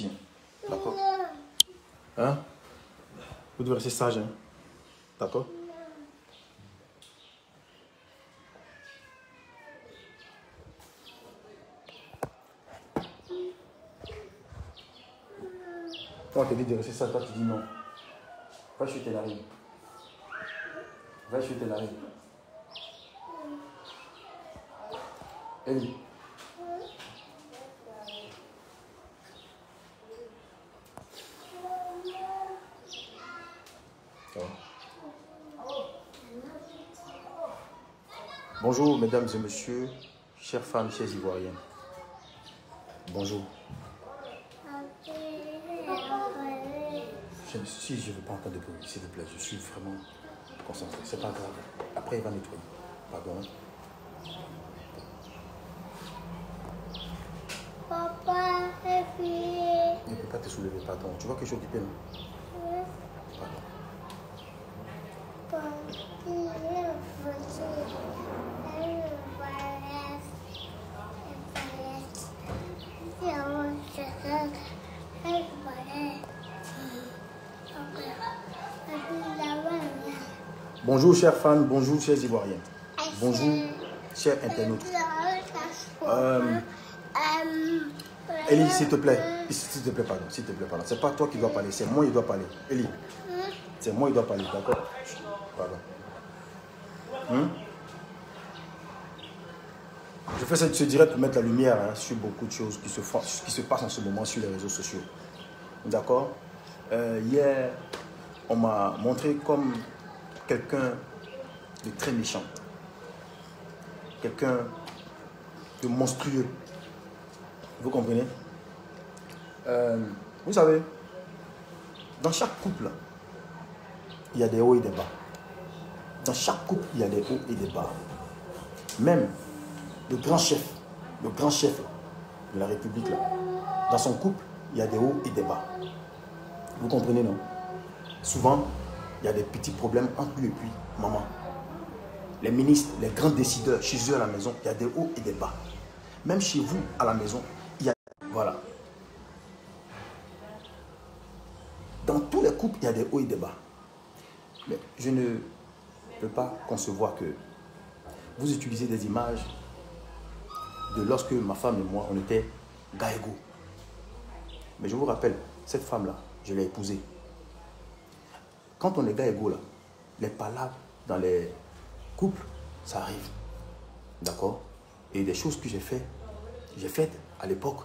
aussi. D'accord? Hein? Vous devez rester sage. Hein? D'accord? Quand on te dit de rester sage, toi tu dis non. Va chuter la règle. Va chuter la règle. Ellie. Bonjour mesdames et messieurs, chères femmes, chers Ivoiriens. Bonjour. Si je ne veux pas entendre de bruit, s'il vous plaît, je suis vraiment concentré. C'est pas grave. Après, il va nettoyer. Pardon. Papa, il ne peut pas te soulever, pardon. Tu vois que je suis occupé, non? Pardon. Bonjour chères femmes, bonjour chers Ivoiriens. Bonjour chers internautes. Elie, s'il te plaît, pardon, s'il te plaît, pardon. C'est pas toi qui dois parler, c'est moi qui dois parler. Elie, c'est moi qui dois parler, d'accord? Pardon. Je fais ce direct pour mettre la lumière sur beaucoup de choses qui se passent en ce moment sur les réseaux sociaux. D'accord? Hier, on m'a montré comme quelqu'un de très méchant. Quelqu'un de monstrueux. Vous comprenez? Vous savez, dans chaque couple, il y a des hauts et des bas. Dans chaque couple, il y a des hauts et des bas. Même le grand chef de la République, là, dans son couple, il y a des hauts et des bas. Vous comprenez, non? Souvent, il y a des petits problèmes entre lui et puis maman. Les ministres, les grands décideurs, chez eux à la maison, il y a des hauts et des bas. Même chez vous, à la maison, il y a... Voilà. Dans tous les couples, il y a des hauts et des bas. Mais je ne peux pas concevoir que vous utilisez des images de lorsque ma femme et moi, on était gars égaux. Mais je vous rappelle, cette femme-là, je l'ai épousée. Quand on est gars égaux, là, les palabres dans les couples, ça arrive. D'accord? Et des choses que j'ai faites à l'époque,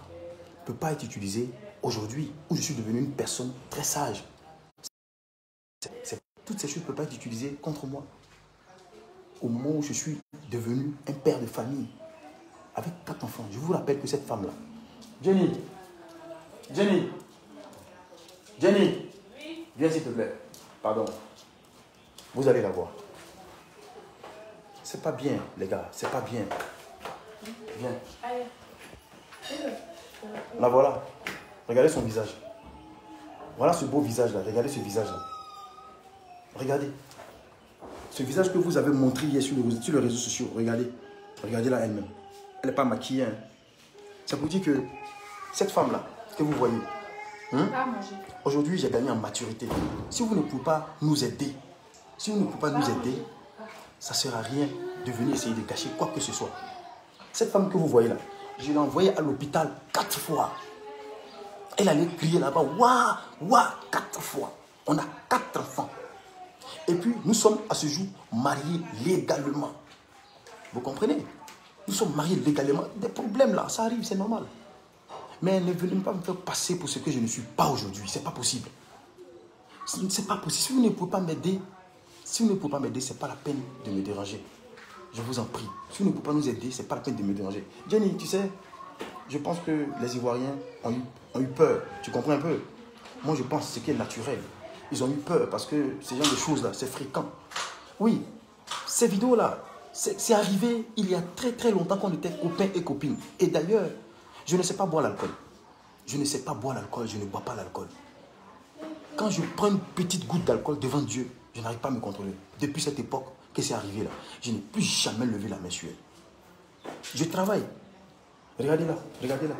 ne peuvent pas être utilisées aujourd'hui, où je suis devenu une personne très sage. Toutes ces choses ne peuvent pas être utilisées contre moi. Au moment où je suis devenu un père de famille, avec 4 enfants. Je vous rappelle que cette femme-là... Jenny, viens s'il te plaît. Pardon. Vous allez la voir. C'est pas bien, les gars. C'est pas bien. Viens. La voilà. Regardez son visage. Voilà ce beau visage-là. Regardez ce visage-là. Regardez. Ce visage que vous avez montré hier sur les réseaux sociaux. Regardez. Regardez-la elle-même. Elle n'est pas maquillée. Hein. Ça vous dit que cette femme-là, que vous voyez, aujourd'hui, j'ai gagné en maturité. Si vous ne pouvez pas nous aider, ça ne sert à rien de venir essayer de cacher quoi que ce soit. Cette femme que vous voyez là, je l'ai envoyée à l'hôpital 4 fois. Elle allait crier là-bas, waouh, 4 fois. On a 4 enfants. Et puis, nous sommes à ce jour mariés légalement. Vous comprenez? Nous sommes mariés légalement. Des problèmes là, ça arrive, c'est normal. Mais ne venez pas me faire passer pour ce que je ne suis pas aujourd'hui. C'est pas possible. C'est pas possible. Si vous ne pouvez pas m'aider, ce n'est pas la peine de me déranger. Je vous en prie. Si vous ne pouvez pas nous aider, ce n'est pas la peine de me déranger. Jenny, tu sais, je pense que les Ivoiriens ont eu peur. Tu comprends un peu? Moi, je pense que c'est ce qui est naturel. Ils ont eu peur parce que ce genre de choses-là, c'est fréquent. Oui, ces vidéos-là, c'est arrivé il y a très très longtemps qu'on était copains et copines. Et d'ailleurs, je ne sais pas boire l'alcool. Je ne bois pas l'alcool. Quand je prends une petite goutte d'alcool devant Dieu, je n'arrive pas à me contrôler. Depuis cette époque que c'est arrivé là, je n'ai plus jamais levé la main sur elle. Je travaille. Regardez-la, regardez-la.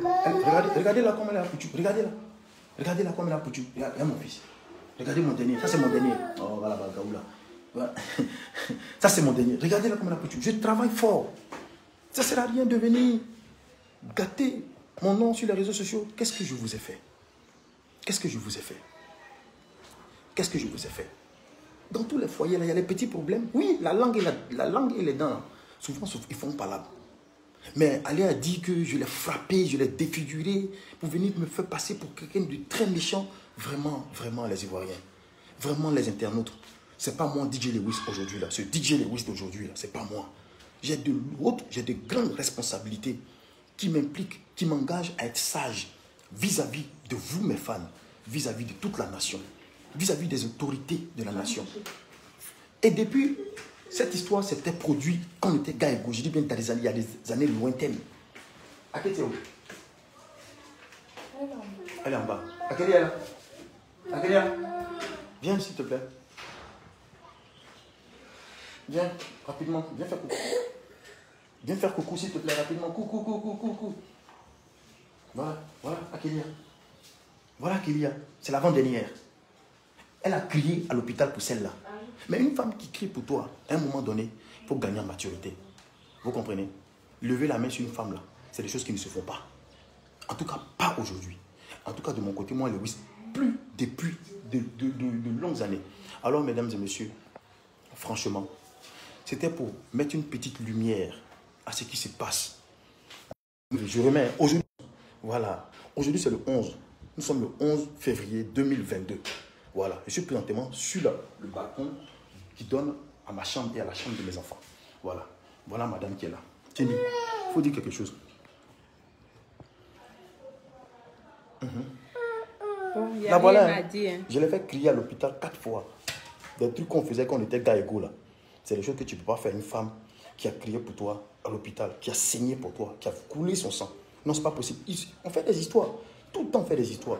Regardez-la comme elle est à couture. Regardez-la. Regardez là comme elle a foutu. Regarde mon fils. Regardez mon dernier. Ça, c'est mon dernier. Oh, voilà, Gaoula. Voilà. Ça, c'est mon dernier. Regardez là comme elle a foutu. Je travaille fort. Ça ne sert à rien de venir gâter mon nom sur les réseaux sociaux. Qu'est-ce que je vous ai fait? Qu'est-ce que je vous ai fait? Qu'est-ce que je vous ai fait? Dans tous les foyers, là, il y a les petits problèmes. Oui, la langue et les dents, souvent, ils font palabre. Mais aller à dire que je l'ai frappé, je l'ai défiguré, pour venir me faire passer pour quelqu'un de très méchant, vraiment, vraiment, les Ivoiriens, vraiment les internautes, c'est pas moi DJ Lewis aujourd'hui, là. Ce DJ Lewis d'aujourd'hui, là, c'est pas moi. J'ai de grandes responsabilités qui m'impliquent, qui m'engagent à être sage vis-à-vis de vous, mes fans, vis-à-vis de toute la nation, vis-à-vis des autorités de la nation. Et depuis, cette histoire s'était produite quand on était gars égaux. Je dis bien il y a des années lointaines. Akété où? Elle est en bas. Akété est là. Akété là. Viens s'il te plaît. Viens, rapidement. Viens faire coucou. Viens faire coucou s'il te plaît, rapidement. Coucou, coucou, coucou. Voilà, voilà, Akélia. Voilà Akélia. C'est l'avant-dernière. Elle a crié à l'hôpital pour celle-là. Mais une femme qui crie pour toi, à un moment donné, il faut gagner en maturité. Vous comprenez? Lever la main sur une femme là, c'est des choses qui ne se font pas. En tout cas, pas aujourd'hui. En tout cas, de mon côté, moi, Lewis, plus depuis de longues années. Alors, mesdames et messieurs, franchement, c'était pour mettre une petite lumière à ce qui se passe. Je remets aujourd'hui, voilà, aujourd'hui c'est le 11. Nous sommes le 11 février 2022. Voilà, je suis présentement sur le balcon qui donne à ma chambre et à la chambre de mes enfants. Voilà, voilà madame qui est là. Tiens, il faut dire quelque chose. Là, voilà, hein. Je l'ai fait crier à l'hôpital 4 fois. Des trucs qu'on faisait quand on était gars égaux là. C'est des choses que tu ne peux pas faire. Une femme qui a crié pour toi à l'hôpital, qui a saigné pour toi, qui a coulé son sang. Non, c'est pas possible. On fait des histoires. Tout le temps, on fait des histoires.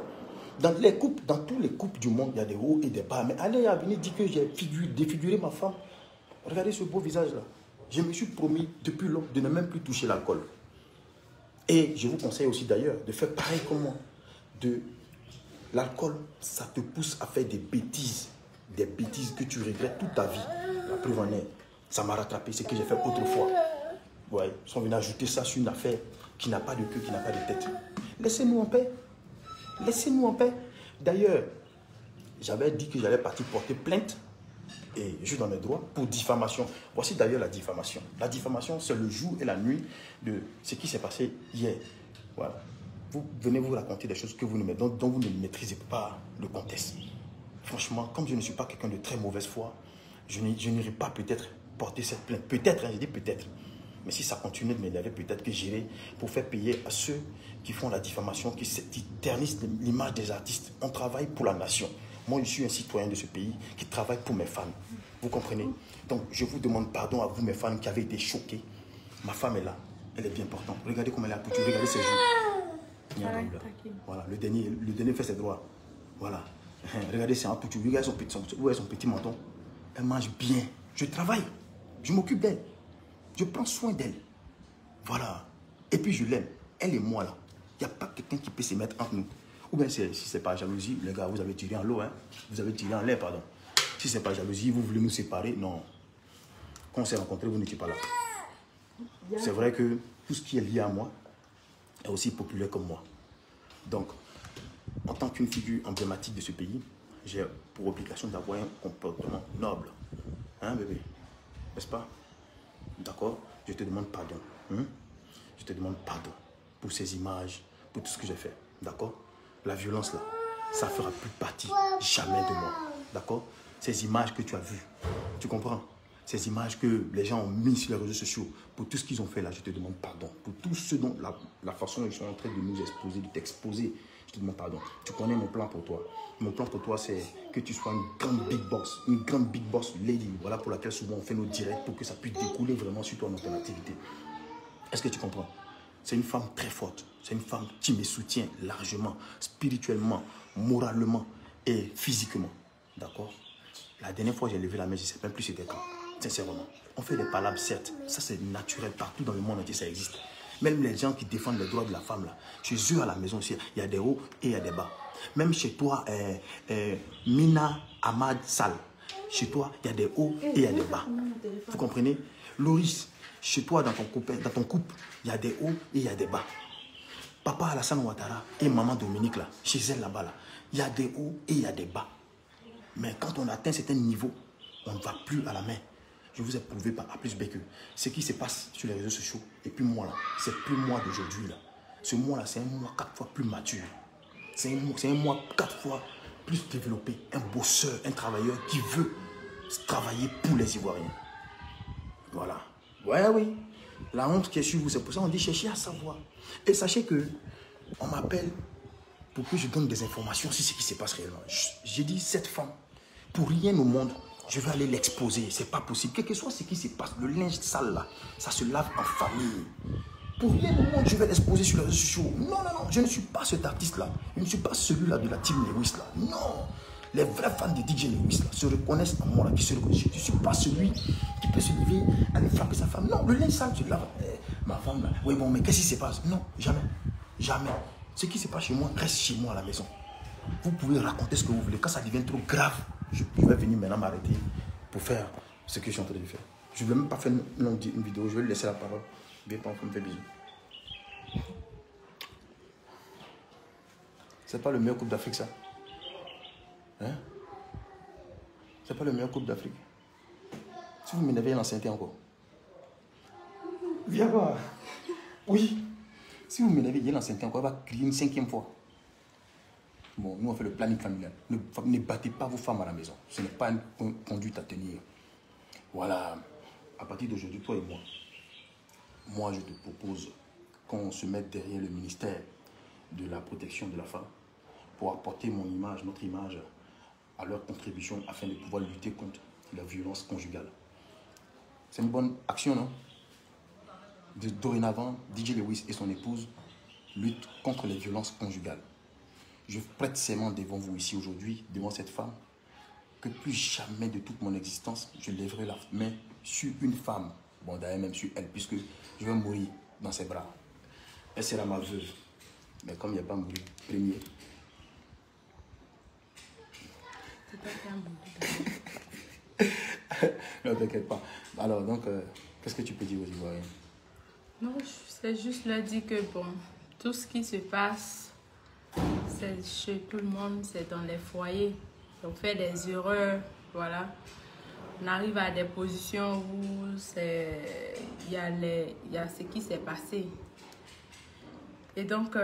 Dans tous les couples du monde, il y a des hauts et des bas. Mais allez à venir dire que j'ai défiguré ma femme. Regardez ce beau visage-là. Je me suis promis depuis longtemps de ne même plus toucher l'alcool. Et je vous conseille aussi d'ailleurs de faire pareil comme moi. L'alcool, ça te pousse à faire des bêtises que tu regrettes toute ta vie. La preuve en est, ça m'a rattrapé, c'est que j'ai fait autrefois. Ouais, ils sont venus ajouter ça sur une affaire qui n'a pas de queue, qui n'a pas de tête. Laissez-nous en paix. Laissez-nous en paix. D'ailleurs, j'avais dit que j'allais partir porter plainte, et je suis dans mes droits, pour diffamation. Voici d'ailleurs la diffamation. La diffamation, c'est le jour et la nuit de ce qui s'est passé hier. Voilà. Vous venez vous raconter des choses dont vous ne maîtrisez pas le contexte. Franchement, comme je ne suis pas quelqu'un de très mauvaise foi, je n'irai pas peut-être porter cette plainte. Peut-être, hein, je dis peut-être. Mais si ça continue de m'énerver, peut-être que j'irai pour faire payer à ceux qui font la diffamation, qui ternissent l'image des artistes. On travaille pour la nation. Moi, je suis un citoyen de ce pays qui travaille pour mes fans. Vous comprenez? Donc, je vous demande pardon à vous, mes fans, qui avez été choqués. Ma femme est là. Elle est bien portante. Regardez comment elle est accoutumée. Regardez ses joues. Voilà, le dernier fait ses droits. Voilà. Regardez, c'est un petit. Regardez son petit menton. Elle mange bien. Je travaille. Je m'occupe d'elle. Je prends soin d'elle. Voilà. Et puis je l'aime. Elle et moi là. Il n'y a pas quelqu'un qui peut se mettre entre nous. Ou bien si ce n'est pas jalousie, les gars, vous avez tiré en l'eau. Hein? Vous avez tiré en l'air, pardon. Si ce n'est pas jalousie, vous voulez nous séparer, non. Quand on s'est rencontrés, vous n'étiez pas là. C'est vrai que tout ce qui est lié à moi est aussi populaire comme moi. Donc, en tant qu'une figure emblématique de ce pays, j'ai pour obligation d'avoir un comportement noble. Hein, bébé? N'est-ce pas? D'accord? Je te demande pardon. Je te demande pardon pour ces images, pour tout ce que j'ai fait. D'accord? La violence là, ça ne fera plus partie jamais de moi. D'accord? Ces images que tu as vues, tu comprends? Ces images que les gens ont mis sur les réseaux sociaux, pour tout ce qu'ils ont fait là, je te demande pardon. Pour tout ce dont la façon dont ils sont en train de nous exposer, de t'exposer, je te demande pardon. Tu connais mon plan pour toi. Mon plan pour toi, c'est que tu sois une grande big boss lady. Voilà pour laquelle souvent on fait nos directs pour que ça puisse découler vraiment sur toi dans ton activité. Est-ce que tu comprends? C'est une femme très forte. C'est une femme qui me soutient largement, spirituellement, moralement et physiquement. D'accord? La dernière fois, j'ai levé la main, je ne sais même plus c'était quand. Sincèrement. On fait des palabres, certes. Ça, c'est naturel. Partout dans le monde entier, ça existe. Même les gens qui défendent les droits de la femme, là, chez eux à la maison aussi, il y a des hauts et il y a des bas. Même chez toi, Mina Ahmad Sal, chez toi, il y a des hauts et il y a des bas. Vous comprenez? Loris, chez toi, dans ton couple, il y a des hauts et il y a des bas. Papa Alassane Ouattara et maman Dominique, là, chez elle là-bas, là, il y a des hauts et il y a des bas. Mais quand on atteint certains niveaux, on ne va plus à la main. Je vous ai prouvé par A plus B que ce qui se passe sur les réseaux sociaux, et puis moi là, c'est plus moi d'aujourd'hui là. Ce mois là, c'est un mois 4 fois plus mature. C'est un mois 4 fois plus développé. Un bosseur, un travailleur qui veut travailler pour les Ivoiriens. Voilà. Ouais, oui. La honte qui est sur vous, c'est pour ça qu'on dit chercher à savoir. Et sachez que on m'appelle pour que je donne des informations sur ce qui se passe réellement. J'ai dit, cette femme, pour rien au monde, je vais aller l'exposer. C'est pas possible. Quel que soit ce qui se passe, le linge sale là, ça se lave en famille. Pour rien au monde, je vais l'exposer sur les réseaux sociaux. Non, non, non, je ne suis pas cet artiste-là. Je ne suis pas celui-là de la team Lewis là. Non. Les vrais fans de DJ Lewis là se reconnaissent en moi là. Je ne suis pas celui qui peut se lever, aller frapper sa femme. Non, le linge sale se lave. Ma femme là. Oui, bon, mais qu'est-ce qui se passe? Non, jamais. Jamais. Ce qui se passe chez moi reste chez moi à la maison. Vous pouvez raconter ce que vous voulez. Quand ça devient trop grave, je vais venir maintenant m'arrêter pour faire ce que je suis en train de faire. Je ne vais même pas faire une vidéo. Je vais lui laisser la parole. Viens pas, on me fait bisous. C'est pas le meilleur couple d'Afrique, ça? Hein? C'est pas le meilleur couple d'Afrique? Si vous m'énervez, l'ancienneté encore. Viens voir. Oui. Si vous m'énervez, il y a l'ancienneté encore, elle va crier une 5e fois. Bon, nous on fait le planning familial. Ne battez pas vos femmes à la maison. Ce n'est pas une conduite à tenir. Voilà. À partir d'aujourd'hui, toi et moi je te propose qu'on se mette derrière le ministère de la protection de la femme pour apporter mon image, notre image à leur contribution afin de pouvoir lutter contre la violence conjugale. C'est une bonne action, non? Dorénavant, DJ Lewis et son épouse luttent contre les violences conjugales. Je prête serment devant vous ici aujourd'hui, devant cette femme, que plus jamais de toute mon existence, je lèverai la main sur une femme, bon d'ailleurs même sur elle, puisque je vais mourir dans ses bras. Elle sera ma veuve, mais comme il n'y a pas mouru, premier. Non, t'inquiète pas. Alors, donc, qu'est-ce que tu peux dire aux Ivoiriens? Non, c'est juste leur dire que, bon, tout ce qui se passe, c'est chez tout le monde, c'est dans les foyers. On fait des erreurs, voilà. On arrive à des positions où il y a ce qui s'est passé. Et donc,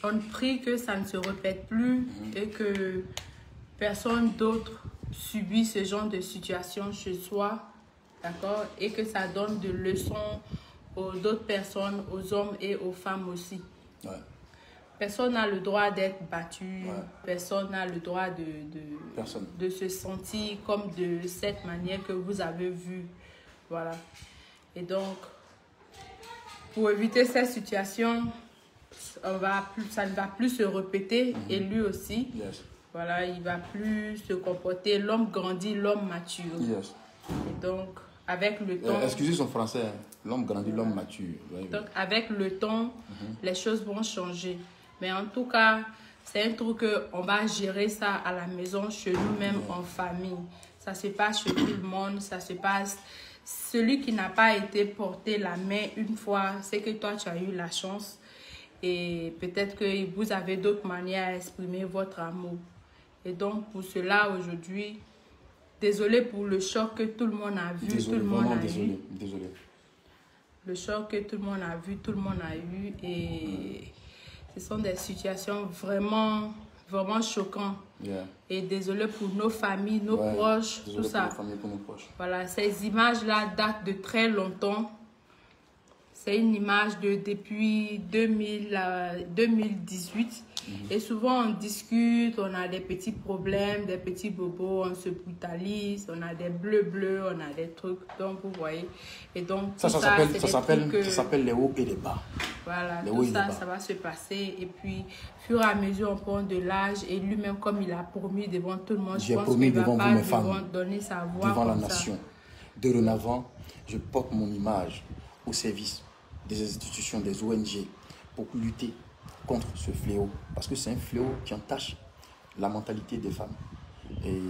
on prie que ça ne se répète plus et que personne d'autre subit ce genre de situation chez soi, d'accord? Et que ça donne de leçons aux autres personnes, aux hommes et aux femmes aussi. Ouais. Personne n'a le droit d'être battu, ouais. Personne n'a le droit de se sentir comme de cette manière que vous avez vu. Voilà. Et donc, pour éviter cette situation, ça ne va plus se répéter, et lui aussi. Yes. Voilà, il ne va plus se comporter. L'homme grandit, l'homme mature. Yes. Et donc, avec le temps... excusez son français, l'homme grandit, l'homme mature. Oui, donc, avec le temps, les choses vont changer. Mais en tout cas, c'est un truc qu'on va gérer ça à la maison, chez nous-mêmes, en famille. Ça se passe chez tout le monde, ça se passe... Celui qui n'a pas été porté la main une fois, c'est que toi, tu as eu la chance. Et peut-être que vous avez d'autres manières à exprimer votre amour. Et donc, pour cela, aujourd'hui, désolé pour le choc que tout le monde a vu, désolé, tout le monde a désolé, eu. Désolé. Le choc que tout le monde a vu, tout le monde a eu. Et ce sont des situations vraiment, vraiment choquantes. Yeah. Et désolé pour nos familles, nos proches, tout ça. Pour nos proches. Voilà, ces images-là datent de très longtemps. C'est une image de depuis 2018. Et souvent, on discute, on a des petits problèmes, des petits bobos, on se brutalise, on a des bleus, on a des trucs. Donc, vous voyez. Et donc, ça s'appelle les hauts et les bas. Voilà, tout ça, ça va se passer. Et puis, fur et à mesure, on prend de l'âge. Et lui-même, comme il a promis devant tout le monde, je pense qu'il ne va pas donner sa voix devant la nation. Dorénavant, je porte mon image au service des institutions, des ONG, pour lutter contre ce fléau. Parce que c'est un fléau qui entache la mentalité des femmes. Et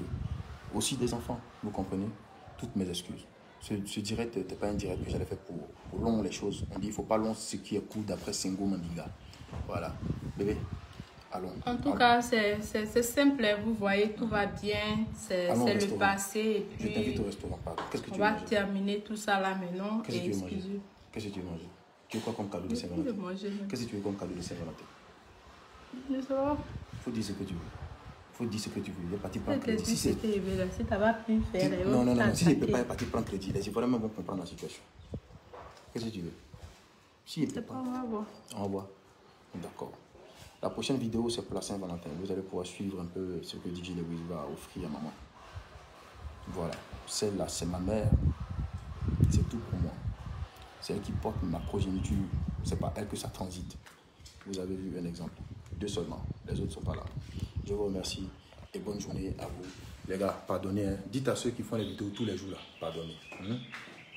aussi des enfants, vous comprenez? Toutes mes excuses. Ce direct n'était pas un direct que j'allais faire pour long les choses. On dit il ne faut pas long ce qui est court d'après Sengo Mandinga. Voilà. Bébé, allons. En tout cas, c'est simple. Vous voyez, tout va bien. C'est le passé. Et puis, je t'invite au restaurant. Qu'est-ce que tu veux manger? On va terminer tout ça là maintenant. Qu'est-ce que tu veux manger? Qu'est-ce que tu veux manger? Tu veux quoi comme cadeau de Saint-Valentin? Qu'est-ce que tu veux comme cadeau de Saint-Valentin? Je sais pas. Il faut dire ce que tu veux. Il faut dire ce que tu veux. Il est parti prendre crédit. crédit. Si tu n'as pas pu faire... Non. Si je ne peux pas, il est parti prendre crédit. Les Ivoiriens vont comprendre la situation. Qu'est-ce que tu veux? Si il ne peut pas, on va voir. On va voir. D'accord. La prochaine vidéo, c'est pour la Saint-Valentin. Vous allez pouvoir suivre un peu ce que DJ Lewis va offrir à maman. Voilà. Celle-là, c'est ma mère. C'est tout pour moi. C'est elle qui porte ma progéniture. C'est pas elle que ça transite. Vous avez vu un exemple. 2 seulement. Les autres ne sont pas là. Je vous remercie et bonne journée à vous. Les gars, pardonnez. Hein. Dites à ceux qui font les vidéos tous les jours là. Pardonnez.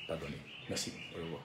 Pardonnez. Merci. Au revoir.